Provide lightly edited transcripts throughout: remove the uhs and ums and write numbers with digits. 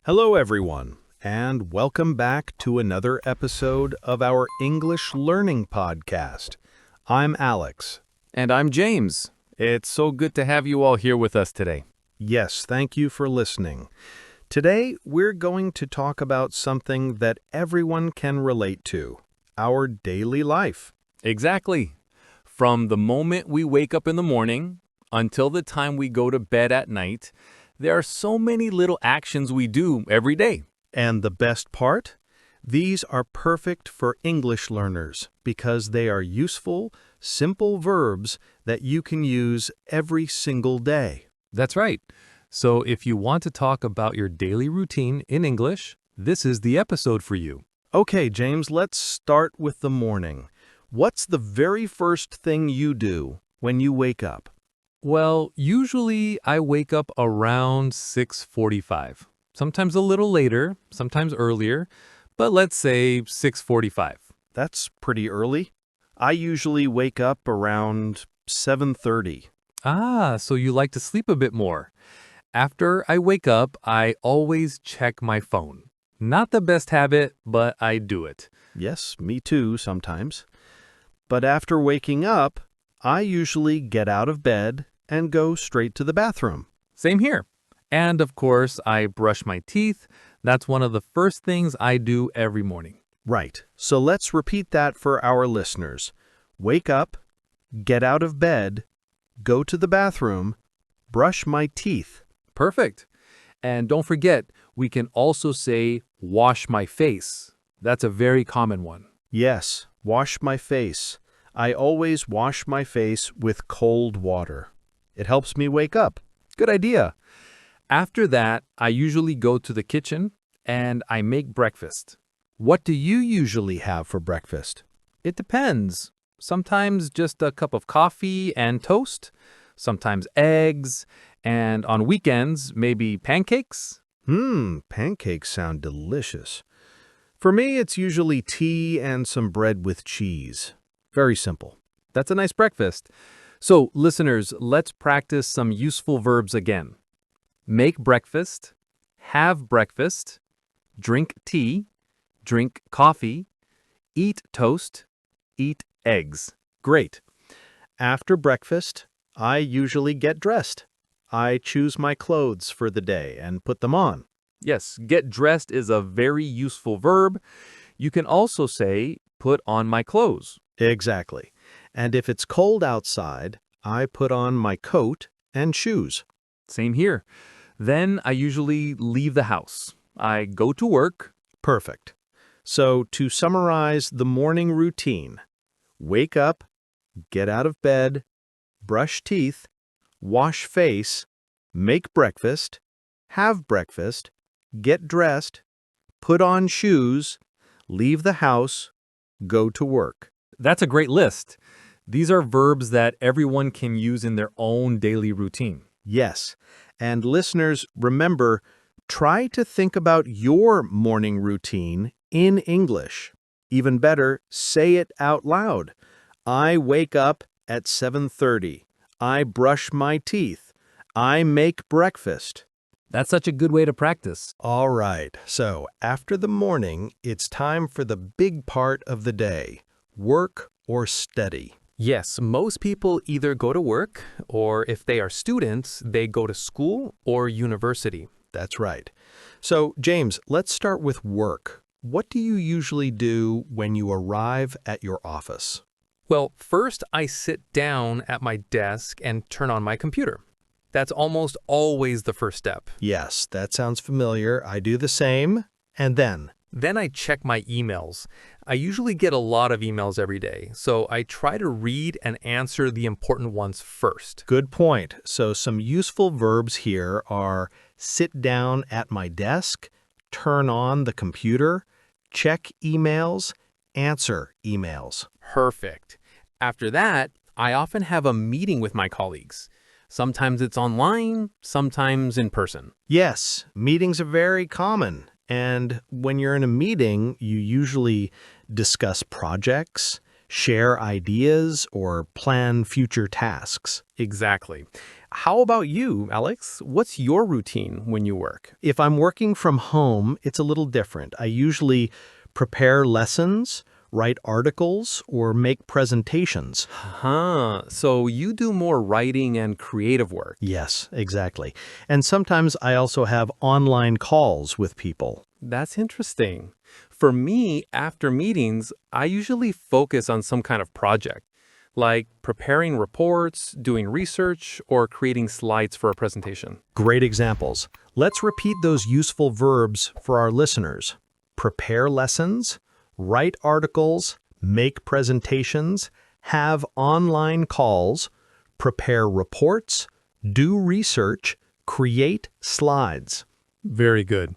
Hello, everyone, and welcome back to another episode of our English Learning Podcast. I'm Alex. And I'm James. It's so good to have you all here with us today. Yes, thank you for listening. Today, we're going to talk about something that everyone can relate to, our daily life. Exactly. From the moment we wake up in the morning until the time we go to bed at night, there are so many little actions we do every day. And the best part? These are perfect for English learners because they are useful, simple verbs that you can use every single day. That's right. So if you want to talk about your daily routine in English, this is the episode for you. Okay, James, let's start with the morning. What's the very first thing you do when you wake up? Well, usually I wake up around 6:45. Sometimes a little later, sometimes earlier, but let's say 6:45. That's pretty early. I usually wake up around 7:30. So you like to sleep a bit more. After I wake up, I always check my phone. Not the best habit, but I do it. Yes, me too sometimes. But after waking up, I usually get out of bed and go straight to the bathroom. Same here. And of course, I brush my teeth. That's one of the first things I do every morning. Right. So let's repeat that for our listeners. Wake up, get out of bed, go to the bathroom, brush my teeth. Perfect. And don't forget, we can also say, wash my face. That's a very common one. Yes, wash my face. I always wash my face with cold water. It helps me wake up. Good idea. After that, I usually go to the kitchen and I make breakfast. What do you usually have for breakfast? It depends. Sometimes just a cup of coffee and toast, sometimes eggs, and on weekends, maybe pancakes. Pancakes sound delicious. For me, it's usually tea and some bread with cheese. Very simple. That's a nice breakfast. So, listeners, let's practice some useful verbs again. Make breakfast, have breakfast, drink tea, drink coffee, eat toast, eat eggs. Great. After breakfast, I usually get dressed. I choose my clothes for the day and put them on. Yes, get dressed is a very useful verb. You can also say, put on my clothes. Exactly. And if it's cold outside, I put on my coat and shoes. Same here. Then I usually leave the house. I go to work. Perfect. So to summarize the morning routine, wake up, get out of bed, brush teeth, wash face, make breakfast, have breakfast, get dressed, put on shoes, leave the house, go to work. That's a great list. These are verbs that everyone can use in their own daily routine. Yes. And listeners, remember, try to think about your morning routine in English. Even better, say it out loud. I wake up at 7:30. I brush my teeth. I make breakfast. That's such a good way to practice. All right. So after the morning, it's time for the big part of the day. Work or study. Yes, most people either go to work, or if they are students, they go to school or university. That's right. So, James, let's start with work. What do you usually do when you arrive at your office? Well, first I sit down at my desk and turn on my computer. That's almost always the first step. Yes, that sounds familiar. I do the same. And then? Then I check my emails. I usually get a lot of emails every day, so I try to read and answer the important ones first. Good point. So some useful verbs here are sit down at my desk, turn on the computer, check emails, answer emails. Perfect. After that, I often have a meeting with my colleagues. Sometimes it's online, sometimes in person. Yes, meetings are very common. And when you're in a meeting, you usually discuss projects, share ideas, or plan future tasks. Exactly. How about you, Alex? What's your routine when you work? If I'm working from home, it's a little different. I usually prepare lessons, write articles, or make presentations. So you do more writing and creative work. Yes, exactly. And sometimes I also have online calls with people. That's interesting. For me, after meetings, I usually focus on some kind of project, like preparing reports, doing research, or creating slides for a presentation. Great examples. Let's repeat those useful verbs for our listeners. Prepare lessons, write articles, make presentations, have online calls, prepare reports, do research, create slides. Very good.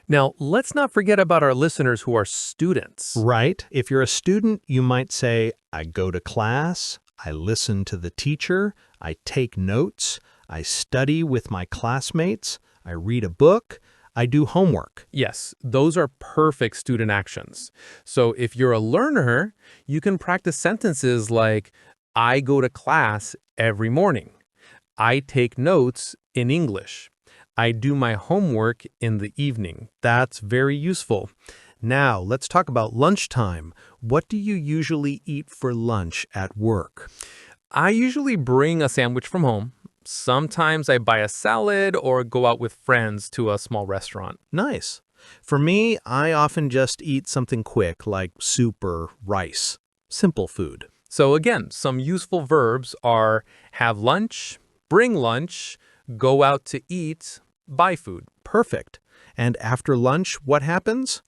Now, let's not forget about our listeners who are students. Right? If you're a student, you might say, I go to class, I listen to the teacher, I take notes, I study with my classmates, I read a book, I do homework. Yes, those are perfect student actions. So if you're a learner, you can practice sentences like, I go to class every morning. I take notes in English. I do my homework in the evening. That's very useful. Now, let's talk about lunchtime. What do you usually eat for lunch at work? I usually bring a sandwich from home. Sometimes I buy a salad or go out with friends to a small restaurant. Nice. For me, I often just eat something quick like soup or rice. Simple food. So again, some useful verbs are have lunch, bring lunch, go out to eat, buy food. Perfect. And after lunch, what happens?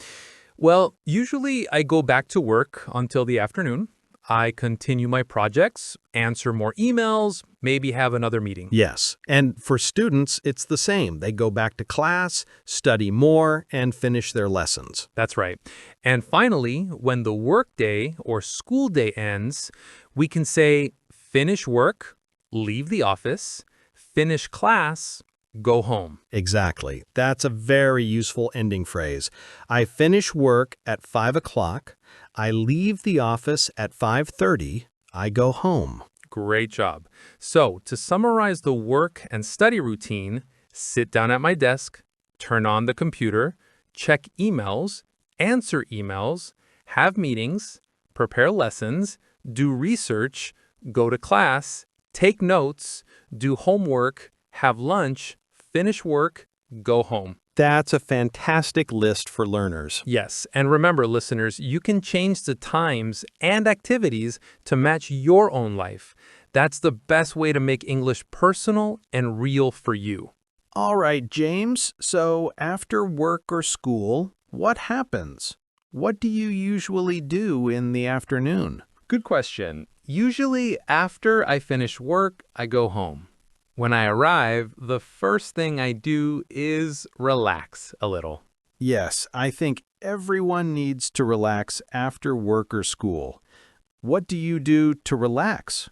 Well, usually I go back to work until the afternoon. I continue my projects, answer more emails, maybe have another meeting. Yes. And for students, it's the same. They go back to class, study more, and finish their lessons. That's right. And finally, when the workday or school day ends, we can say finish work, leave the office, finish class, go home. Exactly. That's a very useful ending phrase. I finish work at 5 o'clock. I leave the office at 5:30. I go home. Great job. So, to summarize the work and study routine, sit down at my desk, turn on the computer, check emails, answer emails, have meetings, prepare lessons, do research, go to class, take notes, do homework, have lunch, finish work, go home. That's a fantastic list for learners. Yes, and remember, listeners, you can change the times and activities to match your own life. That's the best way to make English personal and real for you. All right, James. So after work or school, what happens? What do you usually do in the afternoon? Good question. Usually, after I finish work, I go home. When I arrive, the first thing I do is relax a little. Yes, I think everyone needs to relax after work or school. What do you do to relax?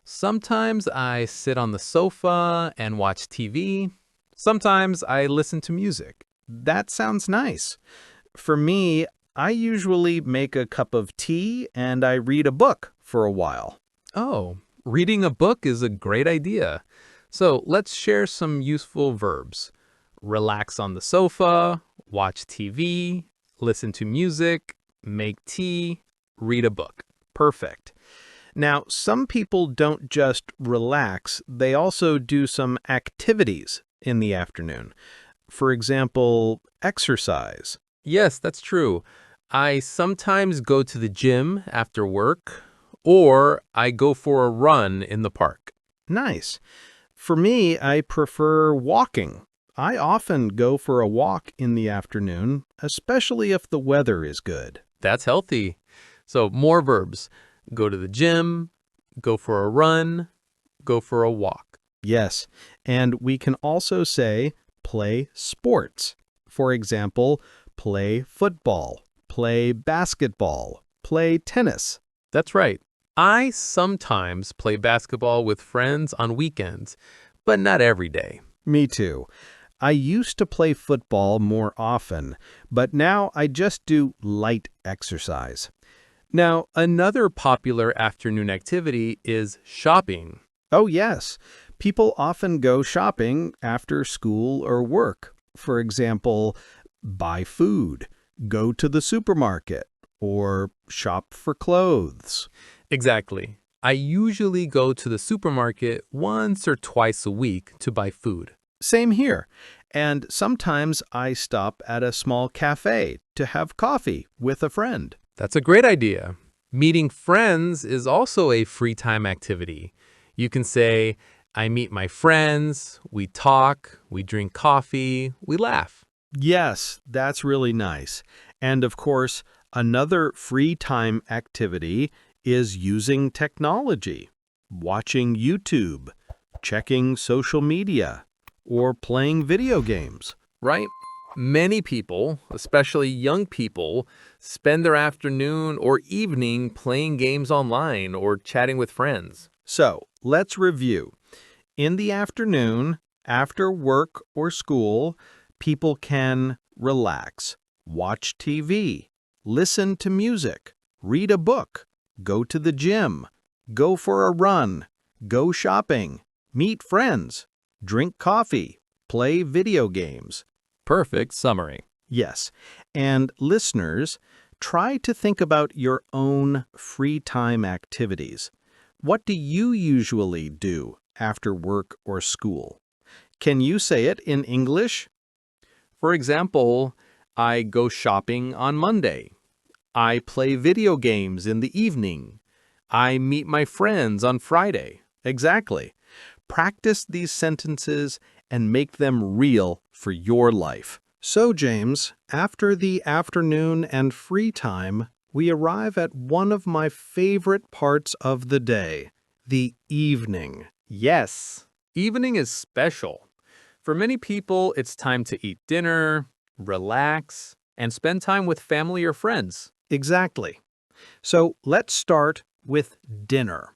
Sometimes I sit on the sofa and watch TV. Sometimes I listen to music. That sounds nice. For me, I usually make a cup of tea and I read a book for a while. Oh, reading a book is a great idea. So let's share some useful verbs. Relax on the sofa, watch TV, listen to music, make tea, read a book. Perfect. Now, some people don't just relax, they also do some activities in the afternoon. For example, exercise. Yes, that's true. I sometimes go to the gym after work, or I go for a run in the park. Nice. For me, I prefer walking. I often go for a walk in the afternoon, especially if the weather is good. That's healthy. So more verbs. Go to the gym, go for a run, go for a walk. Yes, and we can also say play sports. For example, play football, play basketball, play tennis. That's right. I sometimes play basketball with friends on weekends, but not every day. Me too. I used to play football more often, but now I just do light exercise. Now, another popular afternoon activity is shopping. Oh, yes. People often go shopping after school or work. For example, buy food, go to the supermarket, or shop for clothes. Exactly. I usually go to the supermarket once or twice a week to buy food. Same here. And sometimes I stop at a small cafe to have coffee with a friend. That's a great idea. Meeting friends is also a free time activity. You can say, I meet my friends, we talk, we drink coffee, we laugh. Yes, that's really nice. And of course, another free time activity is using technology, watching YouTube, checking social media, or playing video games. Right? Many people, especially young people, spend their afternoon or evening playing games online or chatting with friends. So, let's review. In the afternoon, after work or school, people can relax, watch TV, listen to music, read a book, go to the gym, go for a run, go shopping, meet friends, drink coffee, play video games. Perfect summary. Yes, and listeners, try to think about your own free time activities. What do you usually do after work or school? Can you say it in English? For example, I go shopping on Monday. I play video games in the evening. I meet my friends on Friday. Exactly. Practice these sentences and make them real for your life. So, James, after the afternoon and free time, we arrive at one of my favorite parts of the day, the evening. Yes, evening is special. For many people, it's time to eat dinner, relax, and spend time with family or friends. Exactly. So, let's start with dinner.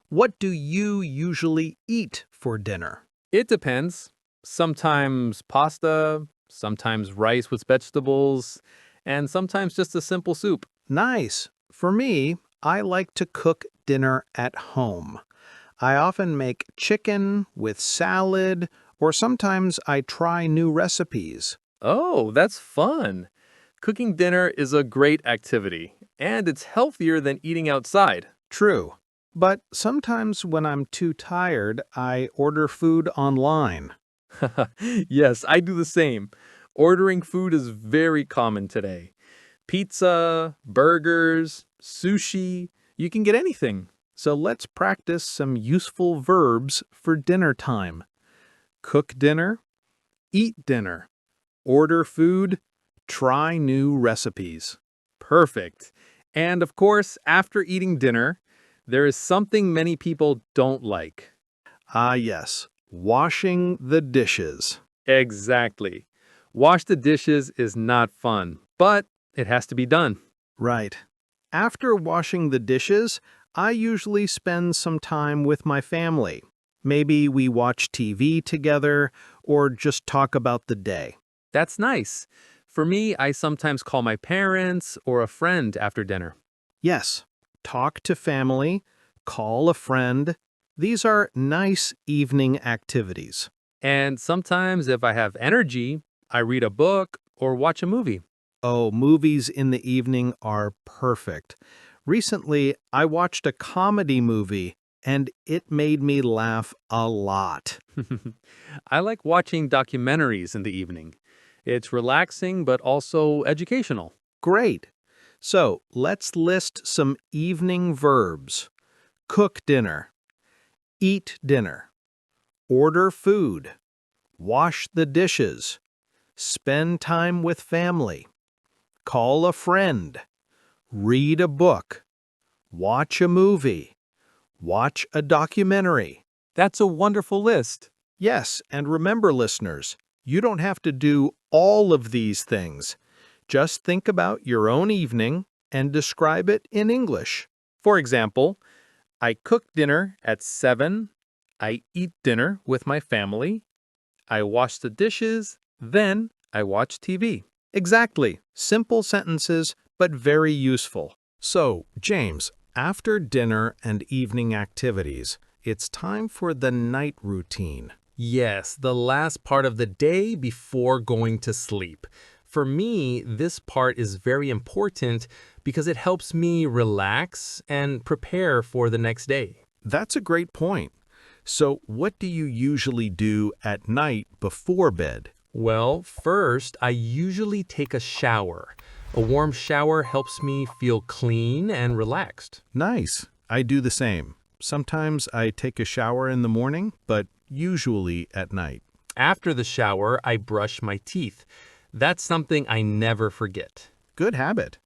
What do you usually eat for dinner? It depends. Sometimes pasta, sometimes rice with vegetables, and sometimes just a simple soup. Nice. For me, I like to cook dinner at home. I often make chicken with salad, or sometimes I try new recipes. Oh, that's fun. Cooking dinner is a great activity, and it's healthier than eating outside. True. But sometimes when I'm too tired, I order food online. Yes, I do the same. Ordering food is very common today. Pizza, burgers, sushi, you can get anything. So let's practice some useful verbs for dinner time. Cook dinner, eat dinner, order food, try new recipes. Perfect. And of course, after eating dinner, there is something many people don't like. Ah, yes, washing the dishes. Exactly. Wash the dishes is not fun, but it has to be done. Right. After washing the dishes, I usually spend some time with my family. Maybe we watch TV together or just talk about the day. That's nice. For me, I sometimes call my parents or a friend after dinner. Yes, talk to family, call a friend. These are nice evening activities. And sometimes, if I have energy, I read a book or watch a movie. Oh, movies in the evening are perfect. Recently, I watched a comedy movie and it made me laugh a lot. I like watching documentaries in the evening. It's relaxing but also educational. Great. So let's list some evening verbs. Cook dinner, eat dinner, order food, wash the dishes, spend time with family, call a friend, read a book, watch a movie, watch a documentary. That's a wonderful list. Yes, and remember, listeners, you don't have to do all of these things. Just think about your own evening and describe it in English. For example, I cook dinner at 7. I eat dinner with my family. I wash the dishes. Then I watch TV. Exactly. Simple sentences, but very useful. So, James, after dinner and evening activities, it's time for the night routine. Yes, the last part of the day before going to sleep. For me, this part is very important because it helps me relax and prepare for the next day. That's a great point. So, what do you usually do at night before bed? Well, first, I usually take a shower. A warm shower helps me feel clean and relaxed. Nice. I do the same. Sometimes I take a shower in the morning, but usually at night. After the shower, I brush my teeth. That's something I never forget. Good habit.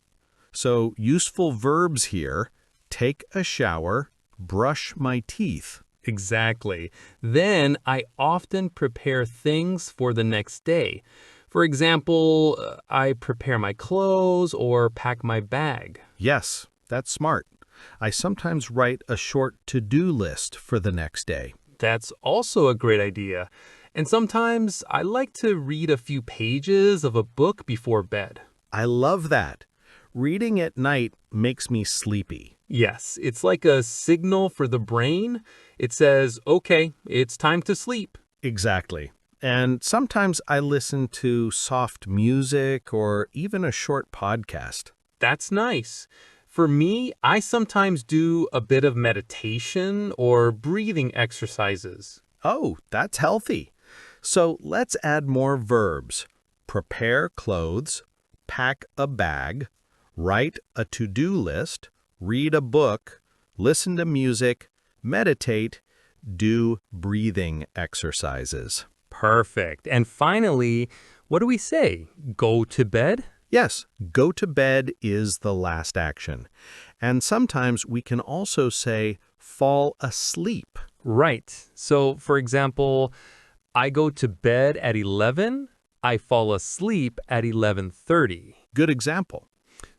So, useful verbs here: take a shower, brush my teeth. Exactly. Then I often prepare things for the next day. For example, I prepare my clothes or pack my bag. Yes, that's smart. I sometimes write a short to-do list for the next day. That's also a great idea. And sometimes I like to read a few pages of a book before bed. I love that. Reading at night makes me sleepy. Yes, it's like a signal for the brain. It says, okay, it's time to sleep. Exactly. And sometimes I listen to soft music or even a short podcast. That's nice. For me, I sometimes do a bit of meditation or breathing exercises. Oh, that's healthy. So let's add more verbs. Prepare clothes, pack a bag, write a to-do list, read a book, listen to music, meditate, do breathing exercises. Perfect. And finally, what do we say? Go to bed? Yes, go to bed is the last action. And sometimes we can also say fall asleep. Right. So, for example, I go to bed at 11, I fall asleep at 11:30. Good example.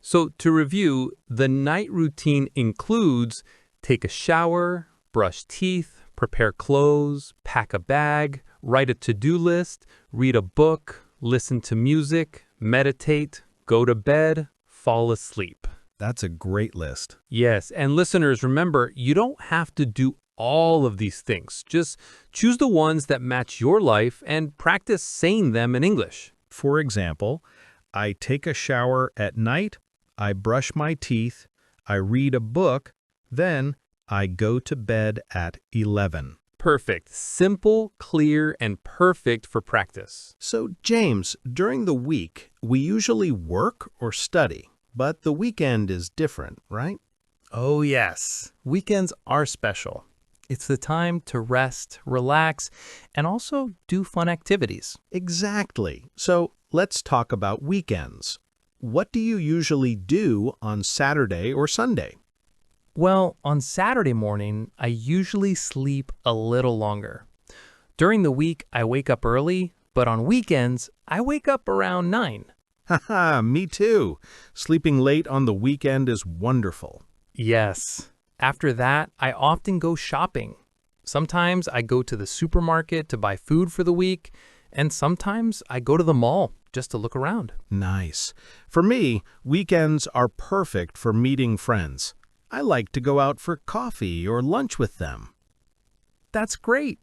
So, to review, the night routine includes take a shower, brush teeth, prepare clothes, pack a bag, write a to-do list, read a book, listen to music, meditate, go to bed, fall asleep. That's a great list. Yes, and listeners, remember, you don't have to do all of these things. Just choose the ones that match your life and practice saying them in English. For example, I take a shower at night, I brush my teeth, I read a book, then I go to bed at 11. Perfect. Simple, clear, and perfect for practice. So, James, during the week, we usually work or study, but the weekend is different, right? Oh, yes. Weekends are special. It's the time to rest, relax, and also do fun activities. Exactly. So, let's talk about weekends. What do you usually do on Saturday or Sunday? Well, on Saturday morning, I usually sleep a little longer. During the week, I wake up early, but on weekends, I wake up around 9. Haha, me too. Sleeping late on the weekend is wonderful. Yes. After that, I often go shopping. Sometimes I go to the supermarket to buy food for the week, and sometimes I go to the mall just to look around. Nice. For me, weekends are perfect for meeting friends. I like to go out for coffee or lunch with them. That's great.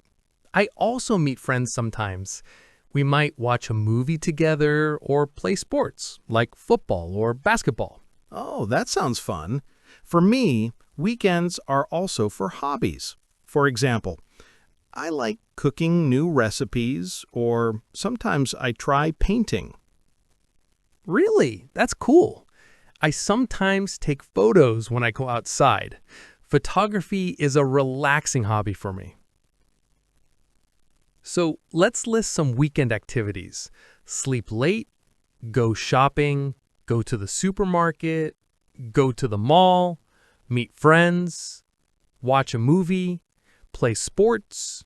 I also meet friends sometimes. We might watch a movie together or play sports, like football or basketball. Oh, that sounds fun. For me, weekends are also for hobbies. For example, I like cooking new recipes, or sometimes I try painting. Really? That's cool. I sometimes take photos when I go outside. Photography is a relaxing hobby for me. So let's list some weekend activities. Sleep late, go shopping, go to the supermarket, go to the mall, meet friends, watch a movie, play sports,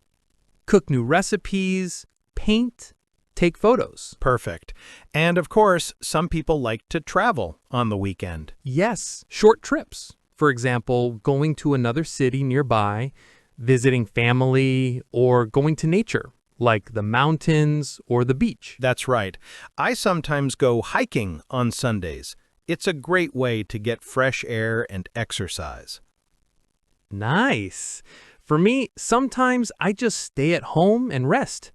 cook new recipes, paint, take photos. Perfect. And of course, some people like to travel on the weekend. Yes, short trips. For example, going to another city nearby, visiting family, or going to nature, like the mountains or the beach. That's right. I sometimes go hiking on Sundays. It's a great way to get fresh air and exercise. Nice. For me, sometimes I just stay at home and rest.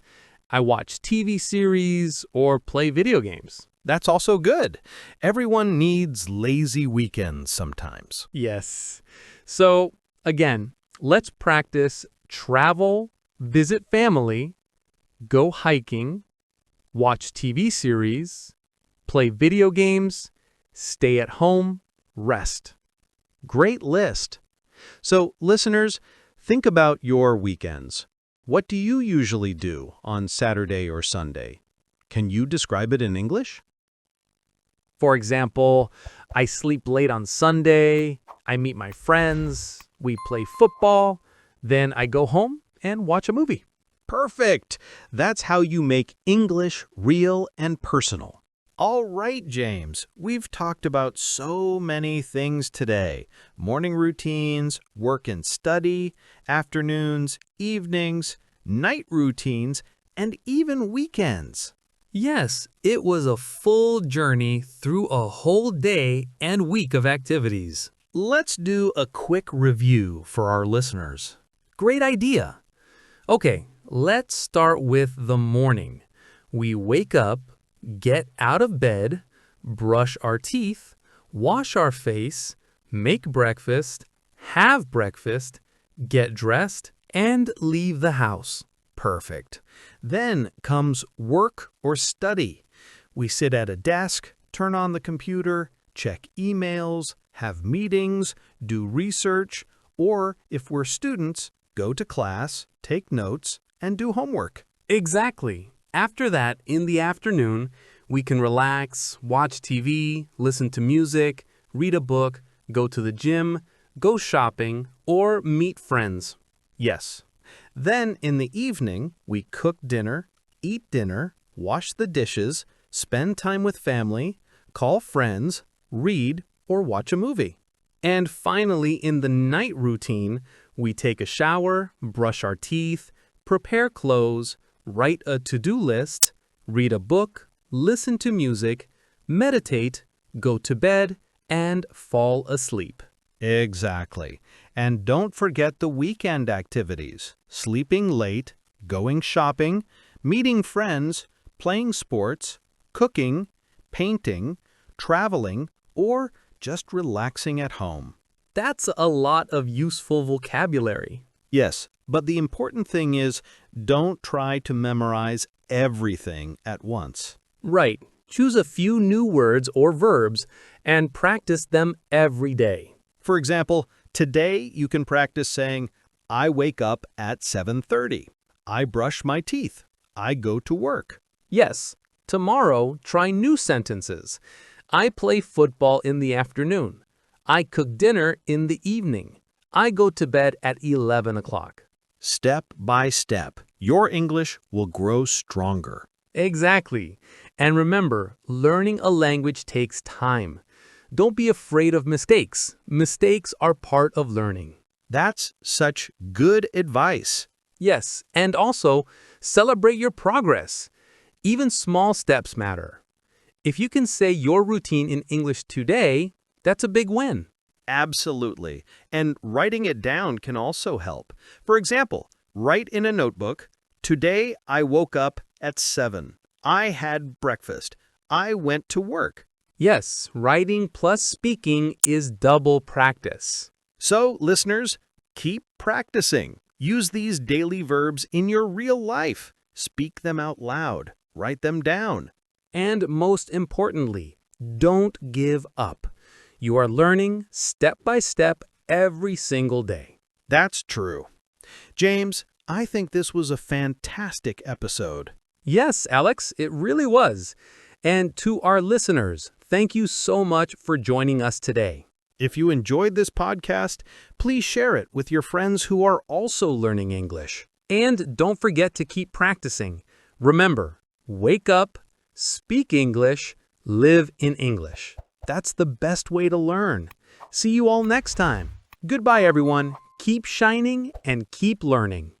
I watch TV series or play video games. That's also good. Everyone needs lazy weekends sometimes. Yes. So, again, let's practice travel, visit family, go hiking, watch TV series, play video games, stay at home, rest. Great list. So, listeners, think about your weekends. What do you usually do on Saturday or Sunday? Can you describe it in English? For example, I sleep late on Sunday, I meet my friends, we play football, then I go home and watch a movie. Perfect! That's how you make English real and personal. All right, James, we've talked about so many things today. Morning routines, work and study, afternoons, evenings, night routines, and even weekends. Yes, it was a full journey through a whole day and week of activities. Let's do a quick review for our listeners. Great idea. Okay, let's start with the morning. We wake up, get out of bed, brush our teeth, wash our face, make breakfast, have breakfast, get dressed, and leave the house. Perfect. Then comes work or study. We sit at a desk, turn on the computer, check emails, have meetings, do research, or if we're students, go to class, take notes, and do homework. Exactly. After that, in the afternoon, we can relax, watch TV, listen to music, read a book, go to the gym, go shopping, or meet friends. Yes. Then in the evening, we cook dinner, eat dinner, wash the dishes, spend time with family, call friends, read, or watch a movie. And finally, in the night routine, we take a shower, brush our teeth, prepare clothes, write a to-do list, read a book, listen to music, meditate, go to bed, and fall asleep. Exactly. And don't forget the weekend activities: sleeping late, going shopping, meeting friends, playing sports, cooking, painting, traveling, or just relaxing at home. That's a lot of useful vocabulary. Yes, but the important thing is don't try to memorize everything at once. Right. Choose a few new words or verbs and practice them every day. For example, today you can practice saying, I wake up at 7:30. I brush my teeth. I go to work. Yes. Tomorrow, try new sentences. I play football in the afternoon. I cook dinner in the evening. I go to bed at 11 o'clock. Step by step, your English will grow stronger. Exactly. And remember, learning a language takes time. Don't be afraid of mistakes. Mistakes are part of learning. That's such good advice. Yes, and also celebrate your progress. Even small steps matter. If you can say your routine in English today, that's a big win. Absolutely. And writing it down can also help. For example, write in a notebook, today I woke up at 7. I had breakfast. I went to work. Yes, writing plus speaking is double practice. So, listeners, keep practicing. Use these daily verbs in your real life. Speak them out loud. Write them down. And most importantly, don't give up. You are learning step by step every single day. That's true. James, I think this was a fantastic episode. Yes, Alex, it really was. And to our listeners, thank you so much for joining us today. If you enjoyed this podcast, please share it with your friends who are also learning English. And don't forget to keep practicing. Remember, wake up, speak English, live in English. That's the best way to learn. See you all next time. Goodbye, everyone. Keep shining and keep learning.